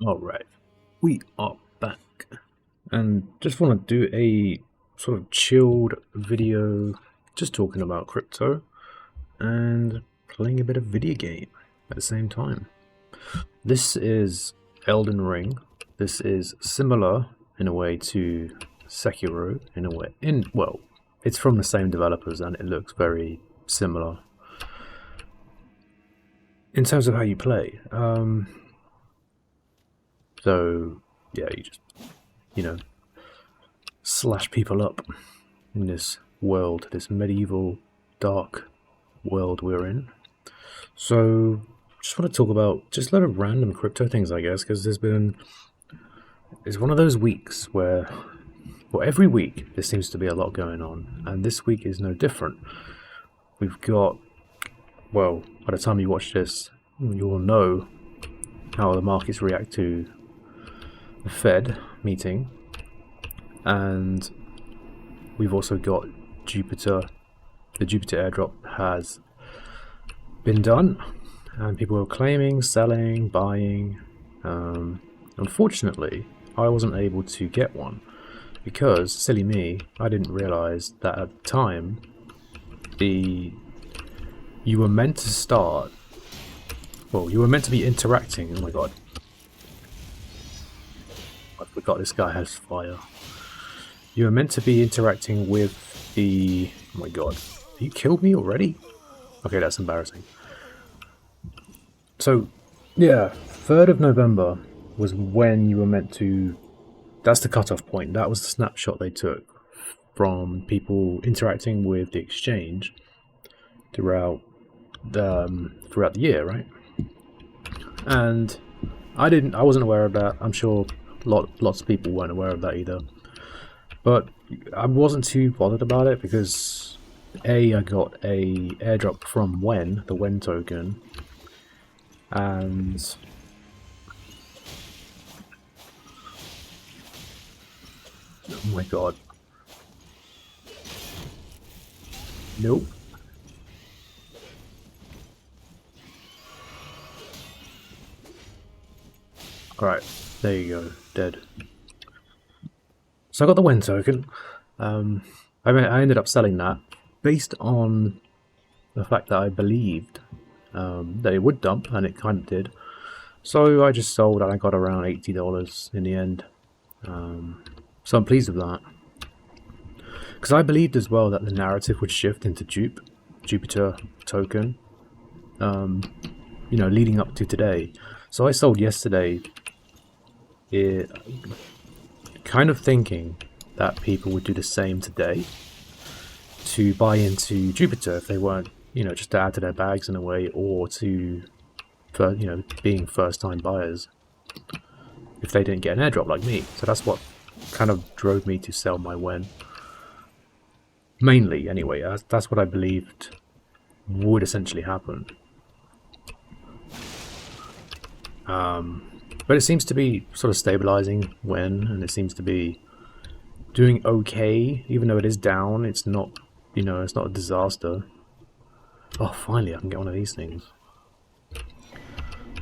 Alright, we are back and just want to do a sort of chilled video just talking about crypto and playing a bit of video game at the same time. This is Elden Ring. This is similar in a way to Sekiro in a way. Well, it's from the same developers and it looks very similar in terms of how you play. So yeah, you just, you know, slash people up in this world, this medieval dark world we're in. So just want to talk about just a lot of random crypto things, I guess, because it's one of those weeks where, well, every week there seems to be a lot going on, and this week is no different. We've got, well, by the time you watch this, you will know how the markets react to the Fed meeting, and we've also got Jupiter. The Jupiter airdrop has been done, and people are claiming, selling, buying. Unfortunately, I wasn't able to get one because, silly me, I didn't realize that at the time you were meant to start. Well, you were meant to be interacting. Oh my god. I forgot this guy has fire. You were meant to be interacting with the... Oh my god. You killed me already? Okay, that's embarrassing. So, yeah, 3rd of November was when you were meant to... That's the cutoff point. That was the snapshot they took from people interacting with the exchange throughout the year, right? And I wasn't aware of that. I'm sure lots of people weren't aware of that either. But I wasn't too bothered about it because I got a airdrop from the Wen token, and oh my god. Nope. Alright, there you go, dead. So I got the Wen token. I ended up selling that based on the fact that I believed that it would dump, and it kind of did. So I just sold and I got around $80 in the end. So I'm pleased with that. Because I believed as well that the narrative would shift into Jupiter token, leading up to today. So I sold yesterday, kind of thinking that people would do the same today to buy into Jupiter if they weren't, just to add to their bags in a way, or being first-time buyers if they didn't get an airdrop like me. So that's what kind of drove me to sell my Wen. Mainly, anyway, that's what I believed would essentially happen. But it seems to be sort of stabilizing Wen, and it seems to be doing okay, even though it is down. It's not, it's not a disaster. Oh, finally I can get one of these things.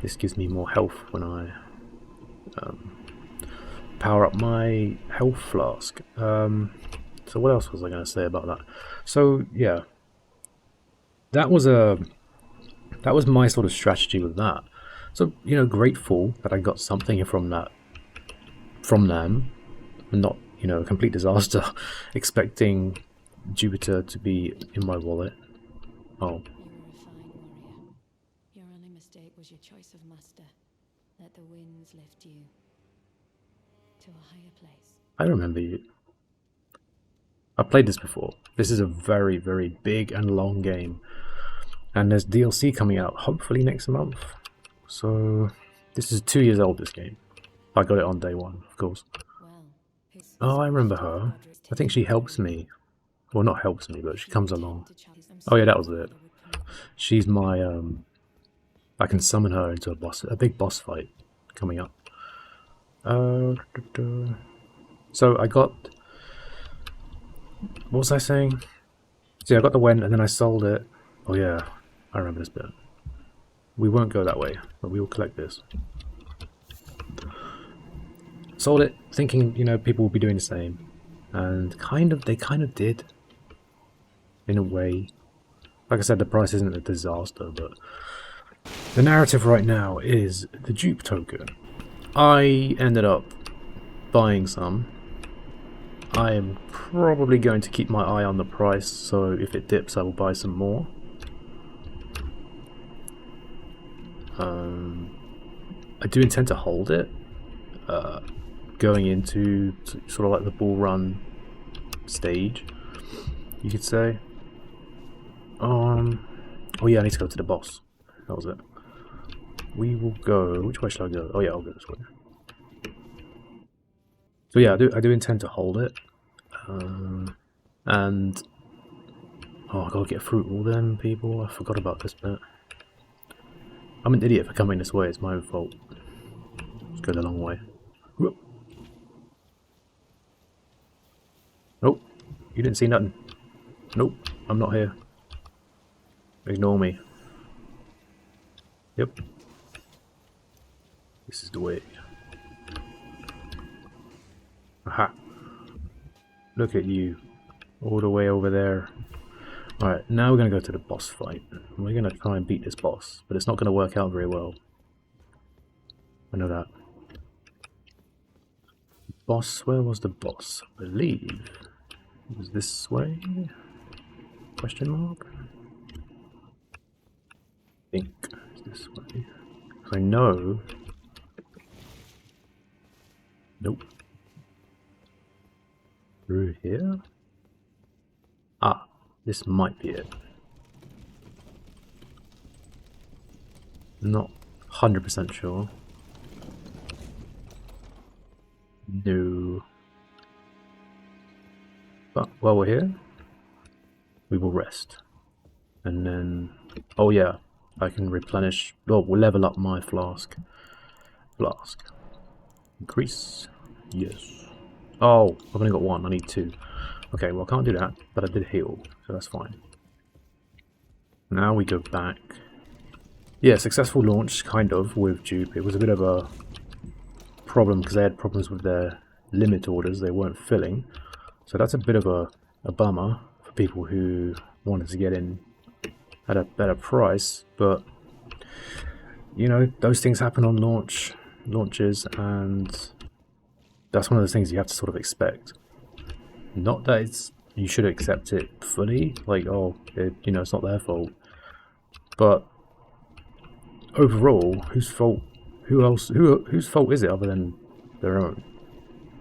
This gives me more health when I power up my health flask. So what else was I going to say about that? So yeah, that was my sort of strategy with that. So grateful that I got something from them, and not a complete disaster. Expecting Jupiter to be in my wallet. Oh. You were a fine warrior. Your only mistake was your choice of master. Let the winds lift you to a higher place. I remember you. I've played this before. This is a very, very big and long game. And there's DLC coming out hopefully next month. So this is 2 years old, this game. I got it on day one, of course. Oh, I remember her. I think she helps me. Well, not helps me, but she comes along. Oh yeah, that was it. She's my, I can summon her into a big boss fight coming up. So I got, what was I saying? See, I got the Wen and then I sold it. Oh yeah, I remember this bit. We won't go that way, but we will collect this. sold it thinking, you know, people will be doing the same. And they kind of did. In a way. Like I said, the price isn't a disaster, but the narrative right now is the JUP token. I ended up buying some. I am probably going to keep my eye on the price, so if it dips I will buy some more. I do intend to hold it, going into sort of like the bull run stage, you could say. Oh yeah, I need to go to the boss. That was it. We will go. Which way should I go? Oh yeah, I'll go this way. So yeah, I do intend to hold it, and oh, I gotta get through all them people. I forgot about this bit. I'm an idiot for coming this way. It's my own fault. Let's go the long way. Whoop. Nope, you didn't see nothing. Nope, I'm not here. Ignore me. Yep. This is the way. Aha. Look at you. All the way over there. Alright, now we're going to go to the boss fight. We're going to try and beat this boss, but it's not going to work out very well. I know that. Boss, where was the boss? I believe it was this way? Question mark? I think it's this way. I know. Nope. Through here? Ah, this might be it. Not 100% sure. No. But while we're here, we will rest. And then, oh yeah, I can replenish, well, we'll level up my flask. Increase. Yes. Oh, I've only got one, I need two. Okay, well I can't do that, but I did heal, so that's fine. Now we go back. Yeah, successful launch, kind of, with JUP. It was a bit of a problem because they had problems with their limit orders, they weren't filling. So that's a bit of a bummer for people who wanted to get in at a better price, but you know, those things happen on launches, and that's one of those things you have to sort of expect. Not that you should accept it fully, like, oh, you know, it's not their fault, but overall, whose fault is it other than their own?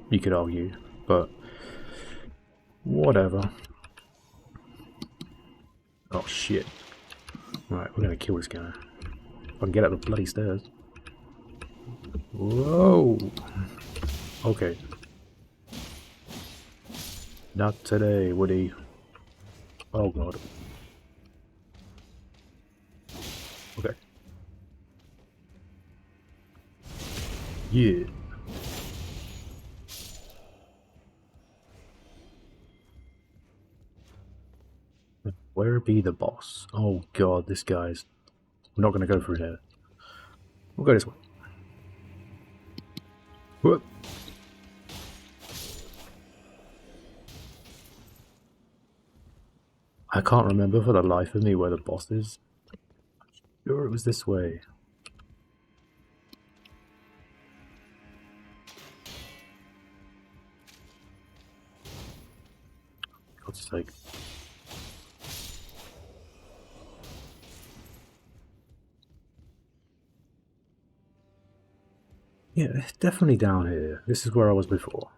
You could argue, but whatever. Oh shit. Right, we're gonna kill this guy. If I can get up the bloody stairs. Whoa! Okay. Not today, Woody. Oh god. Okay. Yeah. Where be the boss? Oh god, this guy's... We're not going to go through here. We'll go this way. Whoop. I can't remember for the life of me where the boss is. I'm sure it was this way. God's sake. Yeah, it's definitely down here. This is where I was before.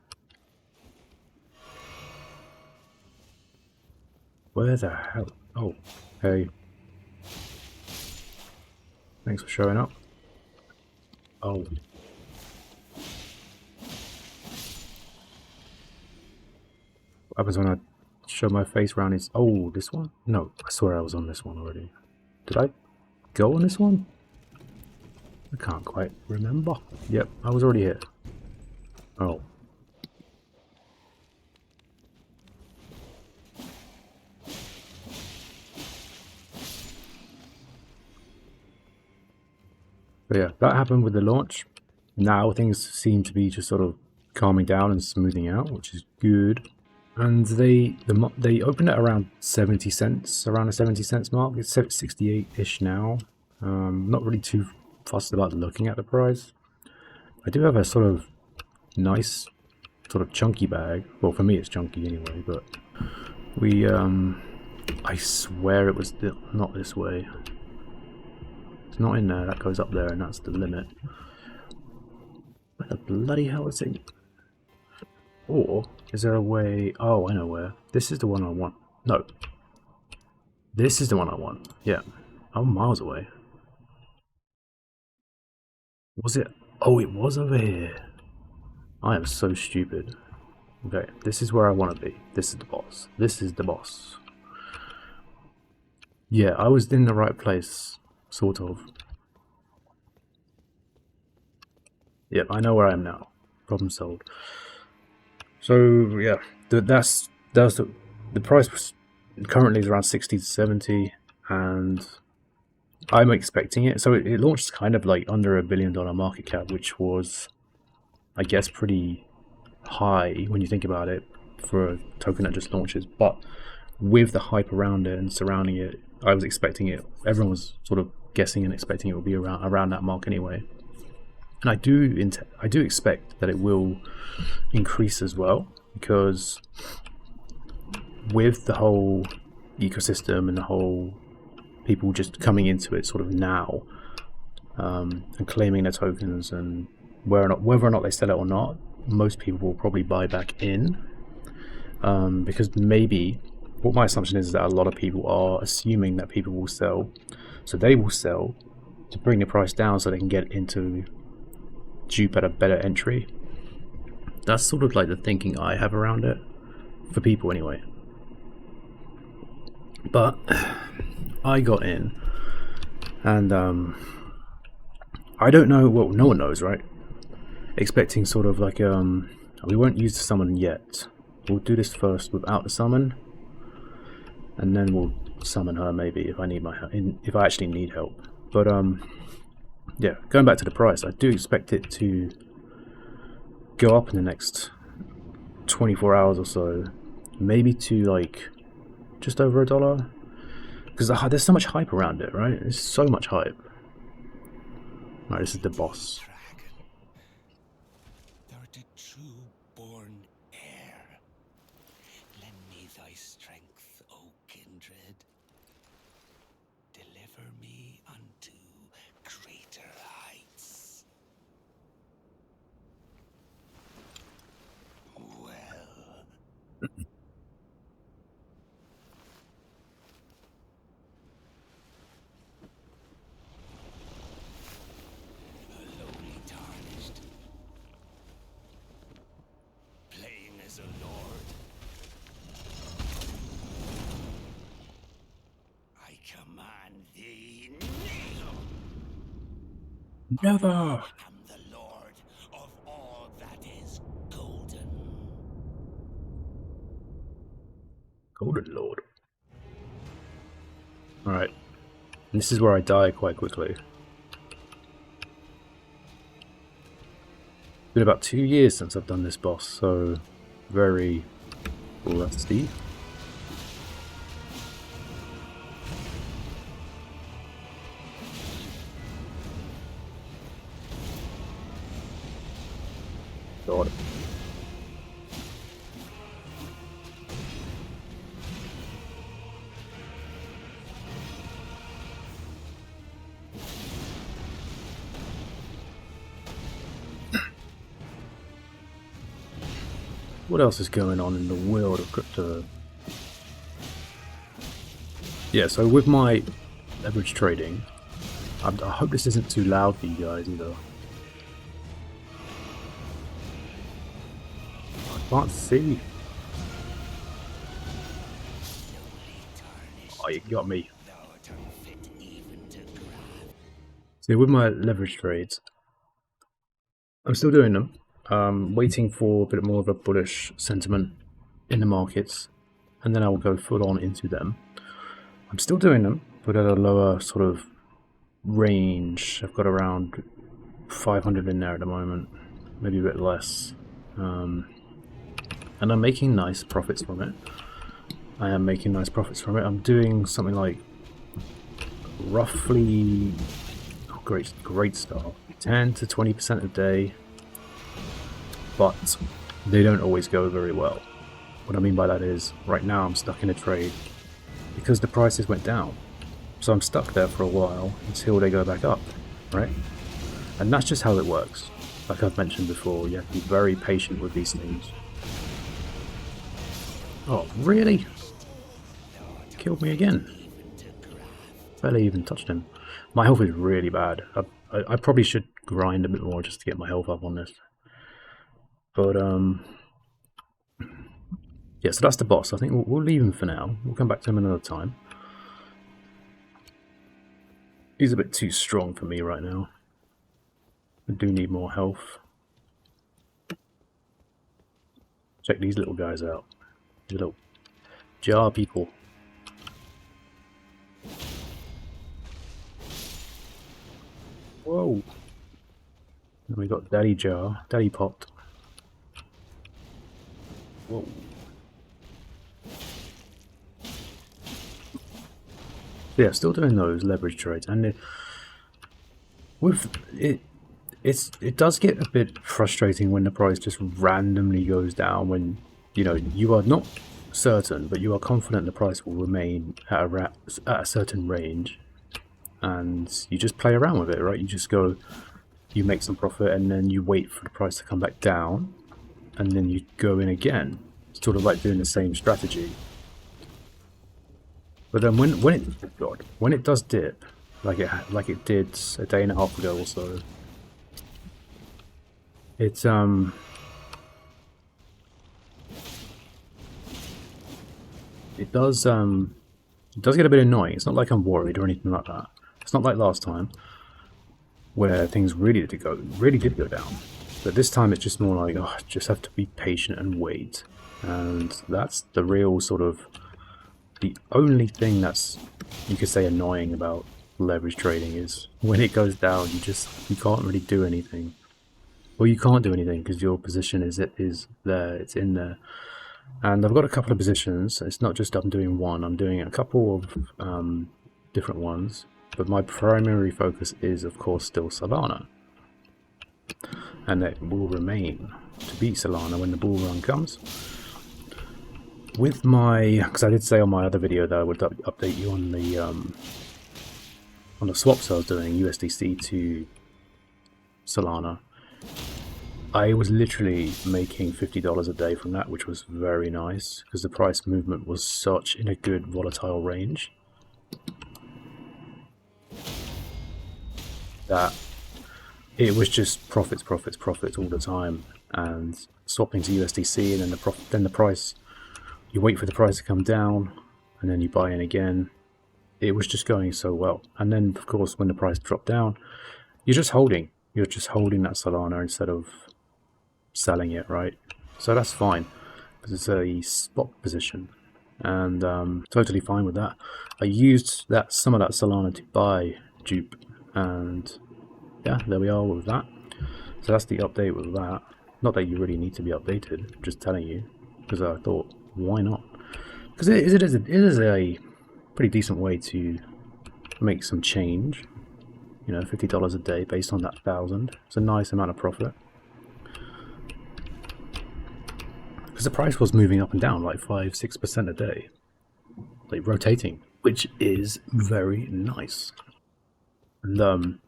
Where the hell? Oh, hey. Thanks for showing up. Oh. What happens when I show my face around his... Oh, this one? No, I swear I was on this one already. Did I go on this one? I can't quite remember. Yep, I was already here. Oh. But yeah, that happened with the launch. Now things seem to be just sort of calming down and smoothing out, which is good. And they opened it around 70 cents, around a 70 cents mark. It's 68-ish now. Not really too fussed about looking at the price. I do have a sort of nice, sort of chunky bag. Well, for me it's chunky anyway, but we, I swear it was not this way. It's not in there, that goes up there and that's the limit. Where the bloody hell is it? Or, is there a way... Oh, I know where. This is the one I want. No. This is the one I want. Yeah. I'm miles away. Was it? Oh, it was over here. I am so stupid. Okay, this is where I want to be. This is the boss. This is the boss. Yeah, I was in the right place. Sort of. Yep, I know where I am now. Problem solved. So yeah, the price was currently is around 60 to 70, and I'm expecting it. So it launched kind of like under $1 billion market cap, which was, I guess, pretty high when you think about it for a token that just launches. But with the hype around it and surrounding it, I was expecting it. Everyone was sort of guessing and expecting it would be around that mark anyway. And I do expect that it will increase as well, because with the whole ecosystem and the whole people just coming into it sort of now, and claiming their tokens, and whether or not they sell it or not, most people will probably buy back in, because maybe what my assumption is that a lot of people are assuming that people will sell, so they will sell to bring the price down so they can get into JUP at a better entry. That's sort of like the thinking I have around it, for people anyway. But I got in, and I don't know, well, no one knows, right? Expecting sort of like, we won't use the summon yet. We'll do this first without the summon, and then we'll summon her maybe if I need if I actually need help. But yeah, going back to the price, I do expect it to go up in the next 24 hours or so, maybe to like just over $1, because there's so much hype around it, right? There's so much hype. Right, this is the boss. Thou art a true-born heir. Lend me thy strength, O kindred. Deliver me unto greater heights. Well. Lowly tarnished, playing as a lord. I command thee, kneel! Never! I am the lord of all that is golden. Golden Lord. Alright. This is where I die quite quickly. It's been about 2 years since I've done this boss, so very rusty. God. What else is going on in the world of crypto? Yeah, so with my leverage trading, I hope this isn't too loud for you guys either. I can't see. Oh, you got me. So with my leverage trades, I'm still doing them. Waiting for a bit more of a bullish sentiment in the markets, and then I will go full on into them. I'm still doing them, but at a lower sort of range. I've got around 500 in there at the moment, maybe a bit less. and I'm making nice profits from it. I'm doing something like roughly, oh, great start, 10 to 20% a day, but they don't always go very well. What I mean by that is, right now I'm stuck in a trade because the prices went down. So I'm stuck there for a while until they go back up, right? And that's just how it works. Like I've mentioned before, you have to be very patient with these things. Oh, really? Killed me again. Barely even touched him. My health is really bad. I probably should grind a bit more just to get my health up on this. But, yeah, so that's the boss. I think we'll leave him for now. We'll come back to him another time. He's a bit too strong for me right now. I do need more health. Check these little guys out. These little jar people. Whoa! And we got Daddy Jar, Daddy Pot. Whoa. Yeah, still doing those leverage trades, and it does get a bit frustrating when the price just randomly goes down. When you are not certain, but you are confident the price will remain at a certain range, and you just play around with it, right? You just go, you make some profit, and then you wait for the price to come back down, and then you go in again, sort of like doing the same strategy. But then when it does dip, like it did a day and a half ago or so, it does get a bit annoying. It's not like I'm worried or anything like that. It's not like last time where things really did go down. But this time it's just more like, oh, I just have to be patient and wait. And that's the real sort of the only thing that's, you could say, annoying about leverage trading is when it goes down, you can't really do anything. Well, you can't do anything because your position is there, it's in there. And I've got a couple of positions. It's not just I'm doing one, I'm doing a couple of different ones. But my primary focus is, of course, still Solana. And it will remain to be Solana when the bull run comes. With my, because I did say on my other video that I would update you on the swaps I was doing, USDC to Solana. I was literally making $50 a day from that, which was very nice because the price movement was such in a good volatile range that it was just profits all the time, and swapping to USDC, and then the price. You wait for the price to come down, and then you buy in again. It was just going so well. And then, of course, when the price dropped down, you're just holding. You're just holding that Solana instead of selling it, right? So that's fine, because it's a spot position, and totally fine with that. I used some of that Solana to buy JUP, and yeah, there we are with that. So that's the update with that. Not that you really need to be updated, just telling you, because I thought, why not? Because it is a pretty decent way to make some change. $50 a day based on that 1,000. It's a nice amount of profit. Because the price was moving up and down like 5-6% a day, like rotating, which is very nice. And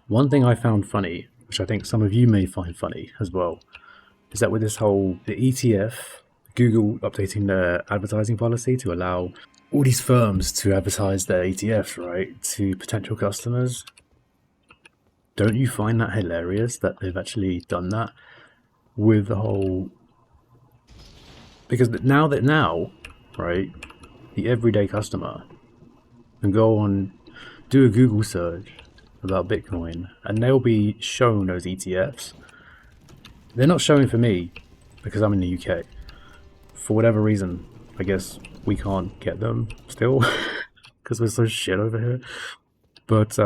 one thing I found funny, which I think some of you may find funny as well, is that with this whole the ETF. Google updating their advertising policy to allow all these firms to advertise their ETFs, right, to potential customers. Don't you find that hilarious that they've actually done that with the whole... Because now, right, the everyday customer can go on, do a Google search about Bitcoin, and they'll be shown those ETFs. They're not showing for me because I'm in the UK. For whatever reason, I guess we can't get them still because we're so shit over here. But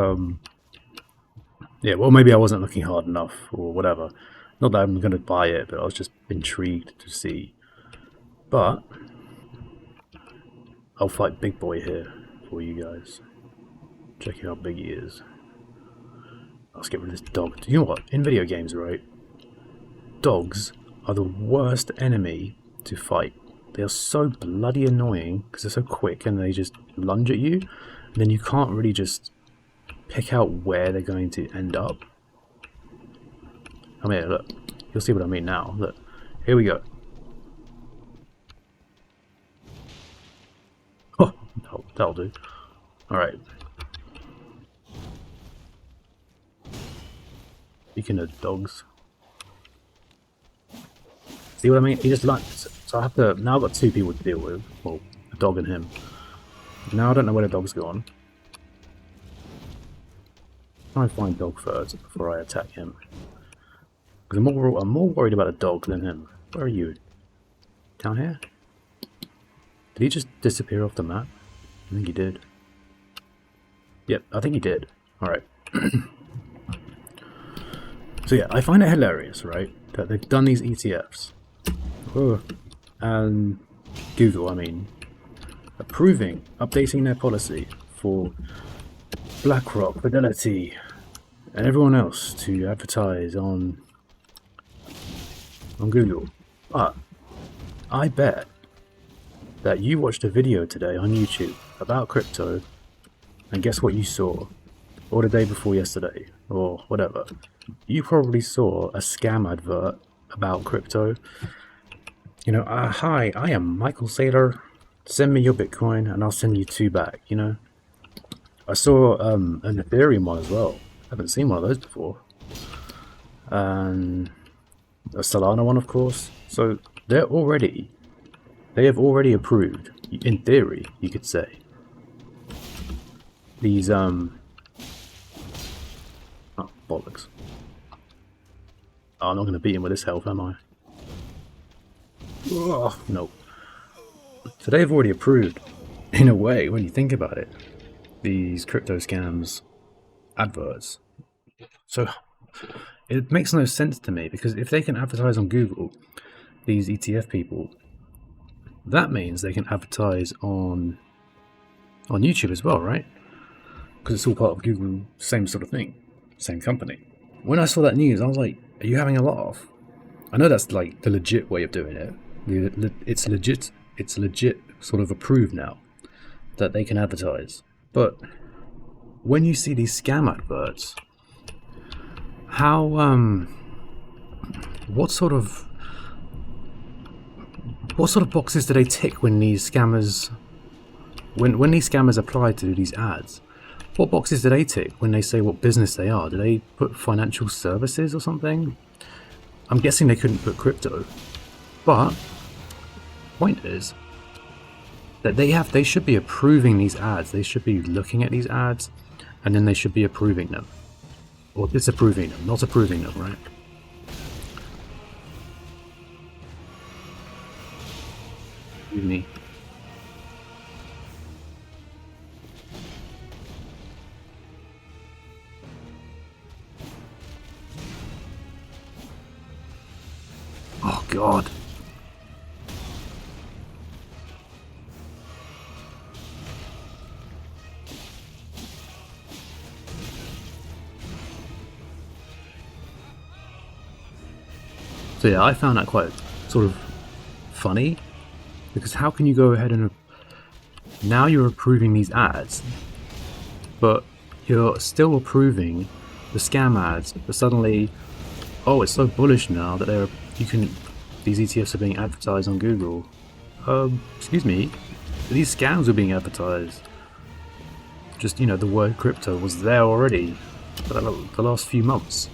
yeah, well, maybe I wasn't looking hard enough or whatever. Not that I'm going to buy it, but I was just intrigued to see. But I'll fight Big Boy here for you guys. Check out how big he is. Let's get rid of this dog. You know what? In video games, right? Dogs are the worst enemy to fight. They are so bloody annoying because they're so quick and they just lunge at you. And then you can't really just pick out where they're going to end up. I mean, look. You'll see what I mean now. Look. Here we go. Oh, that'll do. Alright. Speaking of dogs. See what I mean? He just lunges. So I have to... Now I've got two people to deal with. Well, a dog and him. Now I don't know where the dog's gone. Try and find dog first before I attack him. Because I'm more worried about a dog than him. Where are you? Down here? Did he just disappear off the map? I think he did. Yep, I think he did. Alright. So yeah, I find it hilarious, right? That they've done these ETFs. And Google, I mean, approving, updating their policy for BlackRock, Fidelity, and everyone else to advertise on Google. But I bet that you watched a video today on YouTube about crypto, and guess what you saw? Or the day before yesterday, or whatever. You probably saw a scam advert about crypto. You know, hi, I am Michael Saylor. Send me your Bitcoin and I'll send you 2 back, you know. I saw an Ethereum one as well. I haven't seen one of those before. And a Solana one, of course. So they have already approved, in theory, you could say, these oh, bollocks. Oh, I'm not going to beat him with this health, am I? Oh, no. So they've already approved, in a way, when you think about it, these crypto scams adverts. So it makes no sense to me, because if they can advertise on Google, these ETF people, that means they can advertise on YouTube as well, right? Because it's all part of Google, same sort of thing, same company. When I saw that news, I was like, are you having a laugh? I know that's like the legit way of doing it. It's legit sort of approved now that they can advertise. But when you see these scam adverts, how what sort of boxes do they tick when these scammers when these scammers apply to do these ads? What boxes do they tick when they say what business they are? Do they put financial services or something? I'm guessing they couldn't put crypto. But point is that they should be approving these ads. They should be looking at these ads and then they should be approving them. Or disapproving them, not approving them, right? Excuse me. Oh God. So yeah, I found that quite sort of funny, because how can you go ahead and now you're approving these ads, but you're still approving the scam ads, but suddenly, oh, it's so bullish now that these ETFs are being advertised on Google. Excuse me, these scams are being advertised. Just, you know, the word crypto was there already for the last few months.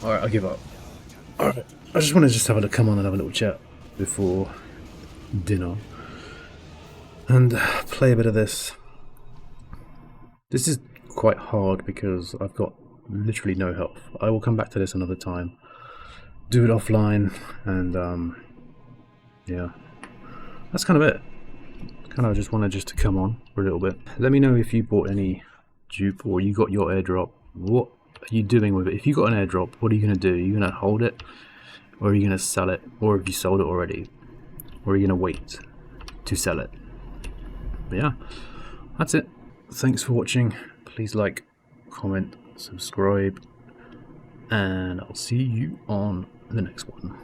Alright, I'll give up. Alright, I just want to have come on and have a little chat before dinner. And play a bit of this. This is quite hard because I've got literally no health. I will come back to this another time. Do it offline, and yeah. That's kind of it. kind of just wanted to come on for a little bit. Let me know if you bought any JUP or you got your airdrop. What are you doing with it? If you got an airdrop, what are you going to do? Are you going to hold it? Or are you going to sell it? Or have you sold it already? Or are you going to wait to sell it? But yeah, that's it. Thanks for watching. Please like, comment, subscribe, and I'll see you on the next one.